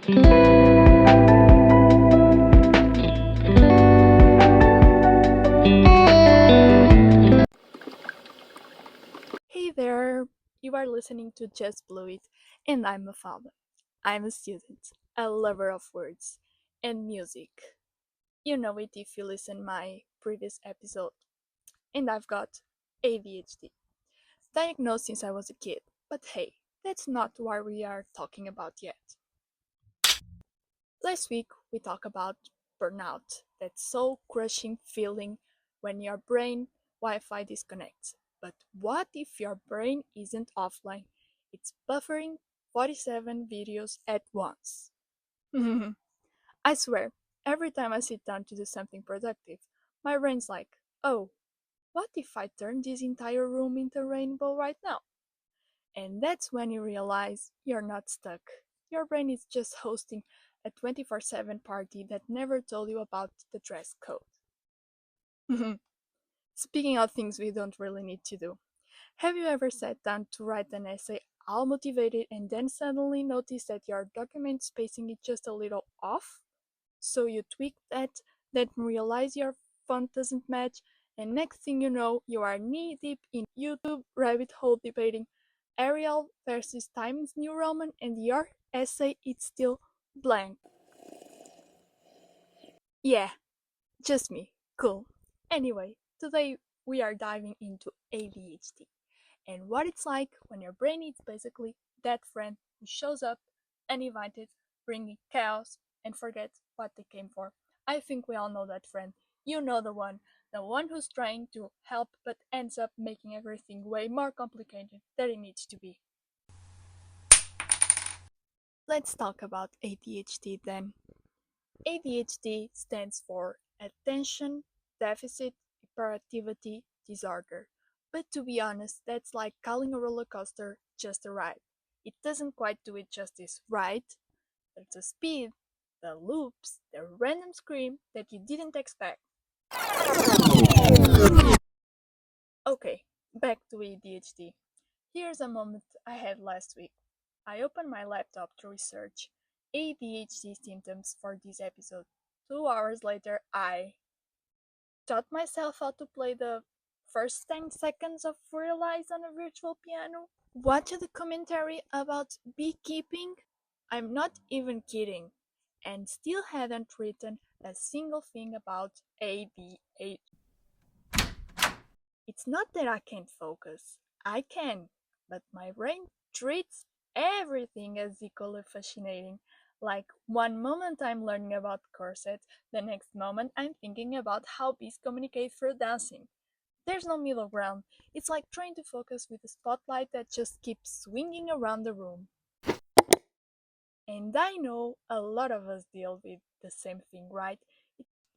Hey there, you are listening to Just Blow It, and I'm a father. I'm a student, a lover of words and music. You know it if you listen my previous episode. And I've got ADHD, diagnosed since I was a kid. But hey, that's not what we are talking about yet. Last week we talked about burnout, that soul crushing feeling when your brain Wi-Fi disconnects. But what if your brain isn't offline? It's buffering 47 videos at once. I swear, every time I sit down to do something productive, my brain's like, oh, what if I turn this entire room into a rainbow right now? And that's when you realize you're not stuck. Your brain is just hosting a 24/7 party that never told you about the dress code. Speaking of things we don't really need to do, have you ever sat down to write an essay all motivated and then suddenly notice that your document spacing is just a little off? So you tweak that, then realize your font doesn't match, and next thing you know, you are knee deep in YouTube rabbit hole debating Arial versus Times New Roman, and your essay is still blank. Yeah, just me. Cool. Anyway, today we are diving into ADHD and what it's like when your brain is basically that friend who shows up uninvited, bringing chaos and forgets what they came for. I think we all know that friend. You know the one who's trying to help but ends up making everything way more complicated than it needs to be. Let's talk about ADHD then. ADHD stands for Attention Deficit Hyperactivity Disorder. But to be honest, that's like calling a roller coaster just a ride. It doesn't quite do it justice, right? There's the speed, the loops, the random scream that you didn't expect. Okay, back to ADHD. Here's a moment I had last week. I opened my laptop to research ADHD symptoms for this episode. 2 hours later, I taught myself how to play the first 10 seconds of Realize on a virtual piano. Watched a documentary about beekeeping. I'm not even kidding. And still hadn't written a single thing about ADHD. It's not that I can't focus. I can, but my brain treats everything as equally fascinating. Like one moment I'm learning about corsets, the next moment I'm thinking about how bees communicate through dancing. There's no middle ground. It's like trying to focus with a spotlight that just keeps swinging around the room. And I know a lot of us deal with the same thing, right?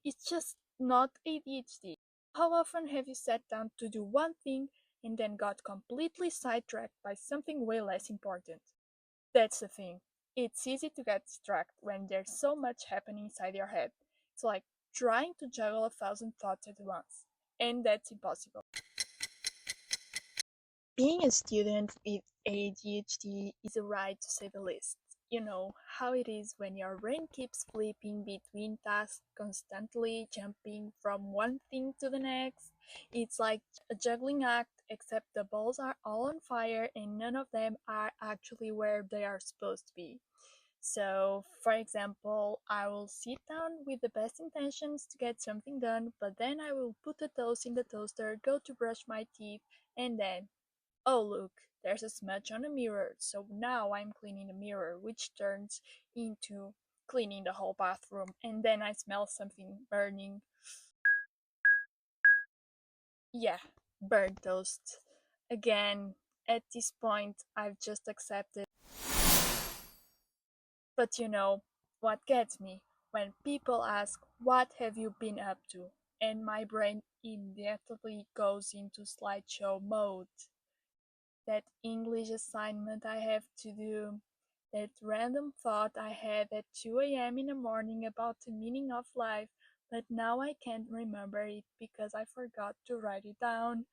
It's just not ADHD. How often have you sat down to do one thing and then got completely sidetracked by something way less important? That's the thing. It's easy to get distracted when there's so much happening inside your head. It's like trying to juggle 1,000 thoughts at once. And that's impossible. Being a student with ADHD is a ride to say the least. You know how it is when your brain keeps flipping between tasks, constantly jumping from one thing to the next. It's like a juggling act, except the balls are all on fire and none of them are actually where they are supposed to be. So, for example, I will sit down with the best intentions to get something done, but then I will put the toast in the toaster, go to brush my teeth, and then oh, look, there's a smudge on the mirror, so now I'm cleaning the mirror, which turns into cleaning the whole bathroom, and then I smell something burning. Yeah, burnt toast. Again, at this point, I've just accepted. But you know what gets me? When people ask, what have you been up to? And my brain immediately goes into slideshow mode. That English assignment I have to do, that random thought I had at 2 a.m. in the morning about the meaning of life, but now I can't remember it because I forgot to write it down.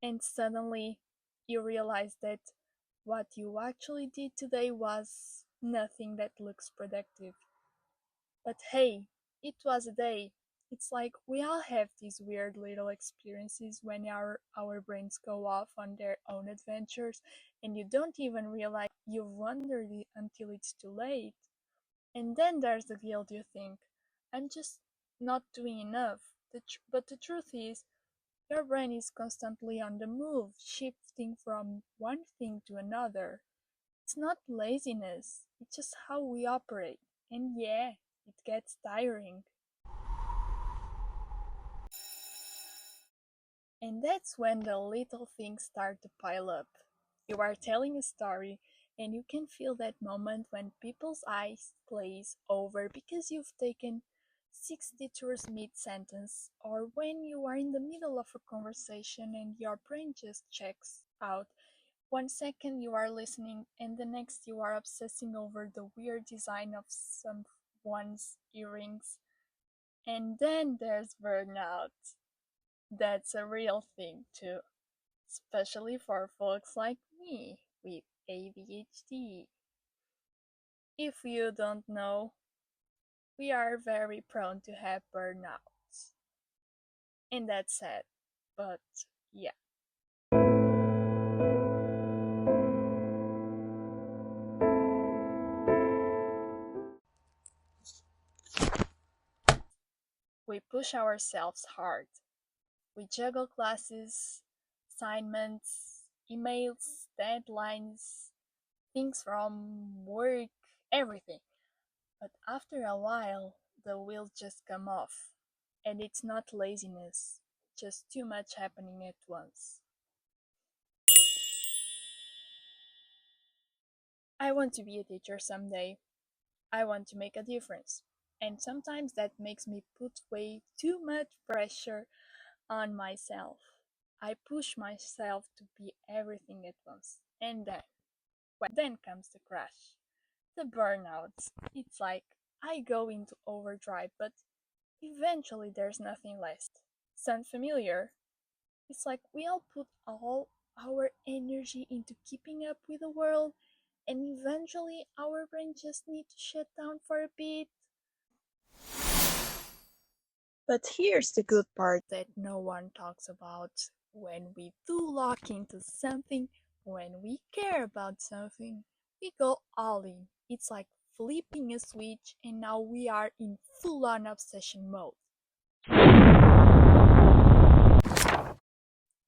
And suddenly you realize that what you actually did today was nothing that looks productive. But hey, it was a day. It's like we all have these weird little experiences when our brains go off on their own adventures and you don't even realize you've wandered until it's too late. And then there's the guilt you think, I'm just not doing enough. But the truth is, your brain is constantly on the move, shifting from one thing to another. It's not laziness, it's just how we operate. And yeah, it gets tiring. And that's when the little things start to pile up. You are telling a story, and you can feel that moment when people's eyes glaze over because you've taken 6 detours mid sentence, or when you are in the middle of a conversation and your brain just checks out. 1 second you are listening, and the next you are obsessing over the weird design of someone's earrings. And then there's burnout. That's a real thing too, especially for folks like me with ADHD. If you don't know, we are very prone to have burnouts. And that's sad. But yeah. We push ourselves hard. We juggle classes, assignments, emails, deadlines, things from work, everything. But after a while, the wheels just come off. And it's not laziness, just too much happening at once. I want to be a teacher someday. I want to make a difference. And sometimes that makes me put way too much pressure on myself. I push myself to be everything at once. And then comes the crash. The burnout. It's like I go into overdrive, but eventually there's nothing left. Sound familiar? It's like we all put all our energy into keeping up with the world, and eventually our brain just needs to shut down for a bit. But here's the good part that no one talks about. When we do lock into something, when we care about something, we go all in. It's like flipping a switch, and now we are in full on obsession mode.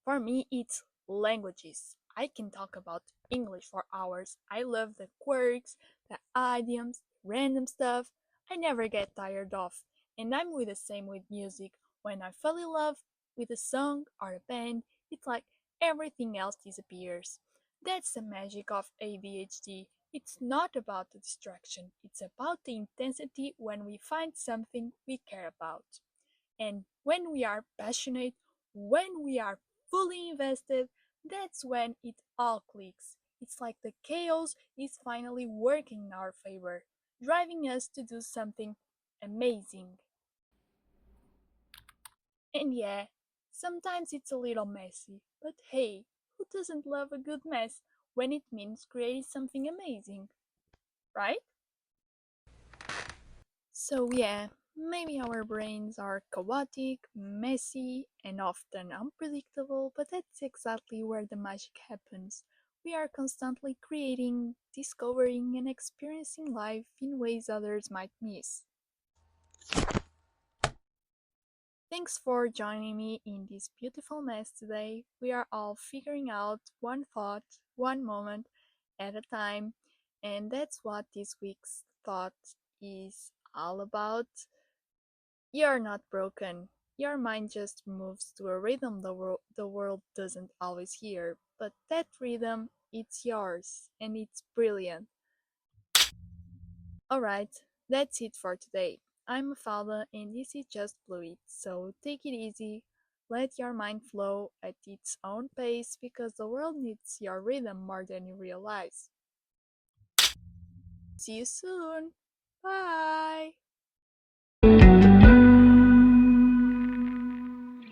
For me, it's languages. I can talk about English for hours. I love the quirks, the idioms, random stuff. I never get tired of. And I'm with the same with music. When I fall in love with a song or a band, it's like everything else disappears. That's the magic of ADHD. It's not about the distraction, it's about the intensity when we find something we care about. And when we are passionate, when we are fully invested, that's when it all clicks. It's like the chaos is finally working in our favor, driving us to do something amazing. And yeah, sometimes it's a little messy, but hey, who doesn't love a good mess when it means creating something amazing, right? So, yeah, maybe our brains are chaotic, messy, and often unpredictable, but that's exactly where the magic happens. We are constantly creating, discovering, and experiencing life in ways others might miss. Thanks for joining me in this beautiful mess today. We are all figuring out one thought, one moment at a time, and that's what this week's thought is all about. You're not broken. Your mind just moves to a rhythm the world doesn't always hear, but that rhythm, it's yours, and it's brilliant. Alright, that's it for today. I'm Mafalda, and this is just Fluid, so take it easy. Let your mind flow at its own pace because the world needs your rhythm more than you realize. See you soon! Bye!